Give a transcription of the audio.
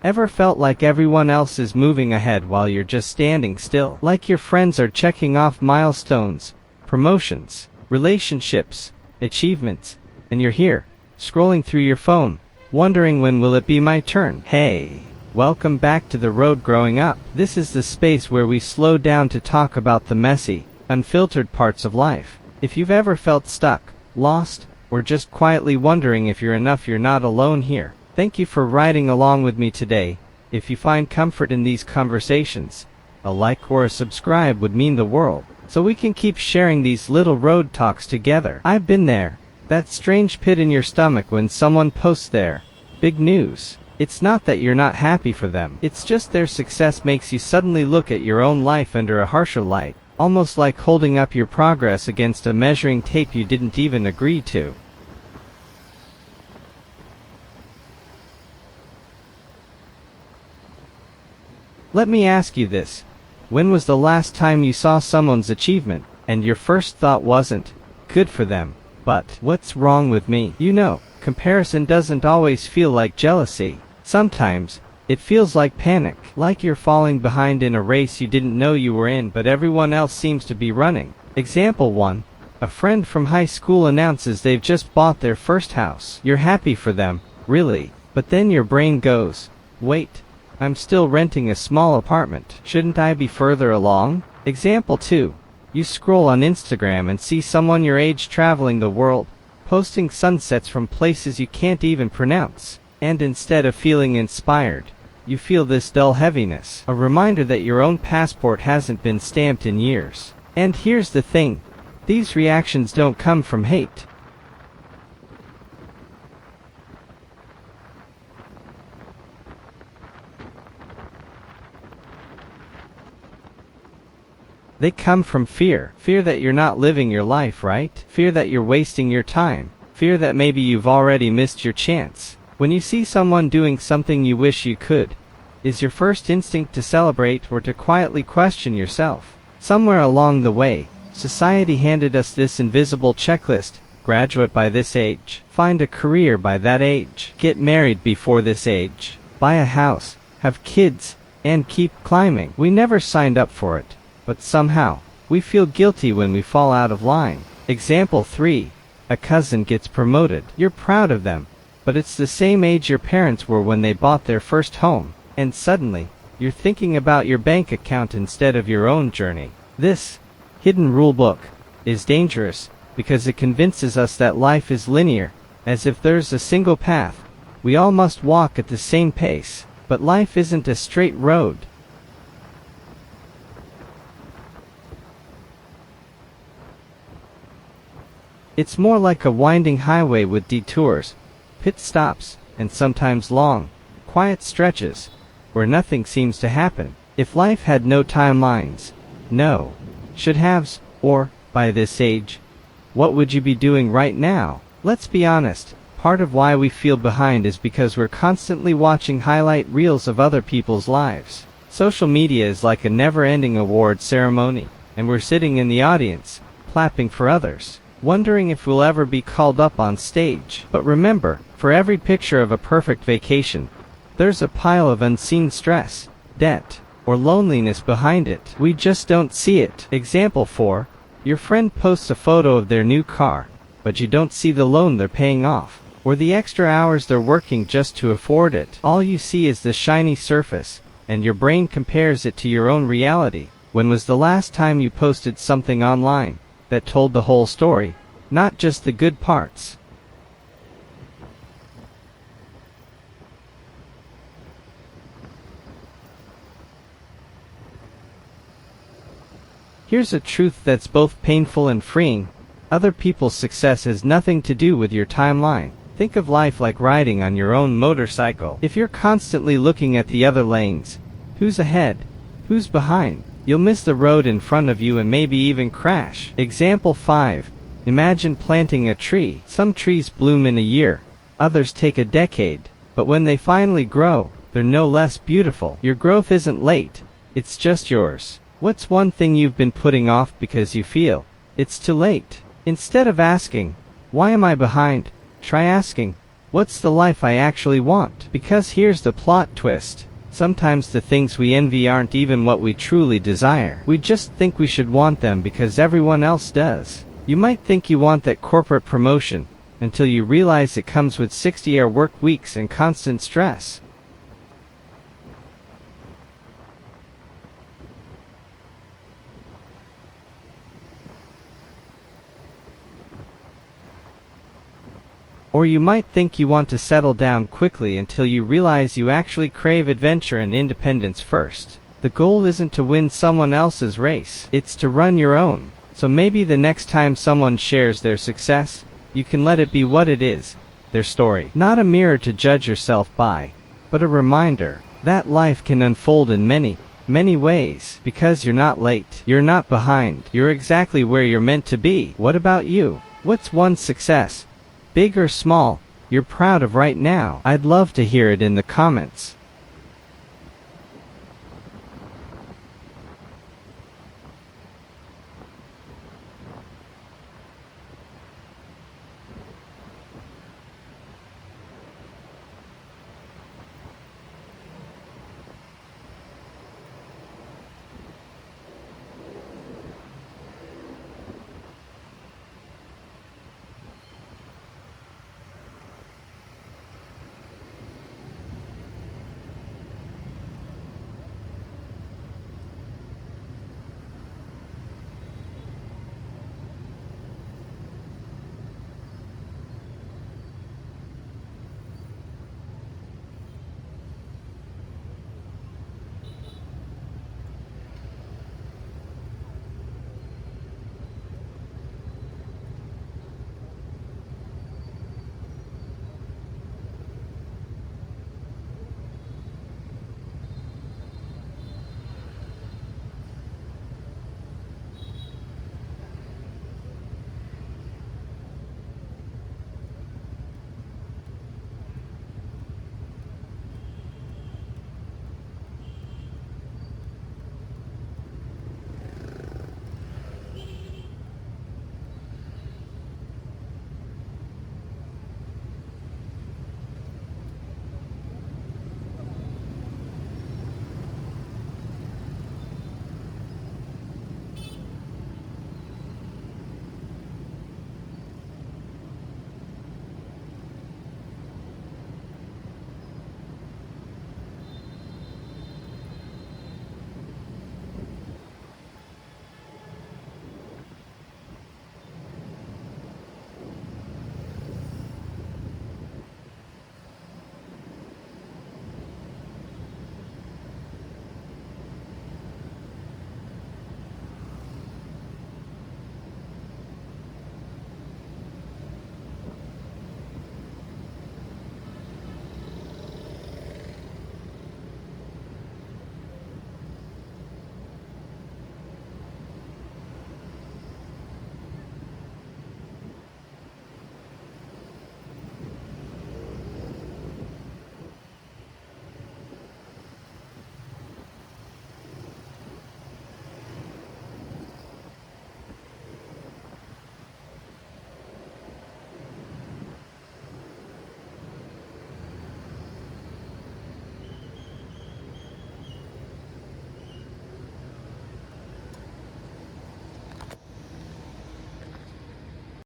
Ever felt like everyone else is moving ahead while you're just standing still? Like your friends are checking off milestones, promotions, relationships, achievements, and you're here, scrolling through your phone, wondering when will it be my turn? Hey, welcome back to The Road Growing Up. This is the space where we slow down to talk about the messy, unfiltered parts of life. If you've ever felt stuck, lost, or just quietly wondering if you're enough, you're not alone here. Thank you for riding along with me today. If you find comfort in these conversations, a like or a subscribe would mean the world, so we can keep sharing these little road talks together. I've been there. That strange pit in your stomach when someone posts their big news. It's not that you're not happy for them. It's just their success makes you suddenly look at your own life under a harsher light, almost like holding up your progress against a measuring tape you didn't even agree to. Let me ask you this. When was the last time you saw someone's achievement, and your first thought wasn't, good for them, but, what's wrong with me? You know, comparison doesn't always feel like jealousy. Sometimes, it feels like panic, like you're falling behind in a race you didn't know you were in but everyone else seems to be running. Example 1. A friend from high school announces they've just bought their first house. You're happy for them, really, but then your brain goes, wait. I'm still renting a small apartment. Shouldn't I be further along? Example 2. You scroll on Instagram and see someone your age traveling the world, posting sunsets from places you can't even pronounce. And instead of feeling inspired, you feel this dull heaviness, a reminder that your own passport hasn't been stamped in years. And here's the thing. These reactions don't come from hate. They come from fear. Fear that you're not living your life right. Fear that you're wasting your time. Fear that maybe you've already missed your chance. When you see someone doing something you wish you could, is your first instinct to celebrate or to quietly question yourself? Somewhere along the way, society handed us this invisible checklist. Graduate by this age. Find a career by that age. Get married before this age. Buy a house. Have kids. And keep climbing. We never signed up for it. But somehow, we feel guilty when we fall out of line. Example 3. A cousin gets promoted. You're proud of them, but it's the same age your parents were when they bought their first home, and suddenly, you're thinking about your bank account instead of your own journey. This hidden rule book is dangerous because it convinces us that life is linear, as if there's a single path. We all must walk at the same pace, but life isn't a straight road. It's more like a winding highway with detours, pit stops, and sometimes long, quiet stretches, where nothing seems to happen. If life had no timelines, no should-haves, or, by this age, what would you be doing right now? Let's be honest, part of why we feel behind is because we're constantly watching highlight reels of other people's lives. Social media is like a never-ending award ceremony, and we're sitting in the audience, clapping for others, wondering if we'll ever be called up on stage. But remember, for every picture of a perfect vacation, there's a pile of unseen stress, debt, or loneliness behind it. We just don't see it. Example 4. Your friend posts a photo of their new car, but you don't see the loan they're paying off, or the extra hours they're working just to afford it. All you see is the shiny surface, and your brain compares it to your own reality. When was the last time you posted something online that told the whole story, not just the good parts? Here's a truth that's both painful and freeing. Other people's success has nothing to do with your timeline. Think of life like riding on your own motorcycle. If you're constantly looking at the other lanes, who's ahead, who's behind, you'll miss the road in front of you and maybe even crash. Example 5. Imagine planting a tree. Some trees bloom in a year, others take a decade, but when they finally grow, they're no less beautiful. Your growth isn't late, it's just yours. What's one thing you've been putting off because you feel it's too late? Instead of asking, why am I behind? Try asking, What's the life I actually want? Because here's the plot twist. Sometimes the things we envy aren't even what we truly desire. We just think we should want them because everyone else does. You might think you want that corporate promotion, until you realize it comes with 60-hour work weeks and constant stress. Or you might think you want to settle down quickly until you realize you actually crave adventure and independence first. The goal isn't to win someone else's race, it's to run your own. So maybe the next time someone shares their success, you can let it be what it is, their story. Not a mirror to judge yourself by, but a reminder that life can unfold in many, many ways. Because you're not late, you're not behind, you're exactly where you're meant to be. What about you? What's one success, big or small, you're proud of right now? I'd love to hear it in the comments.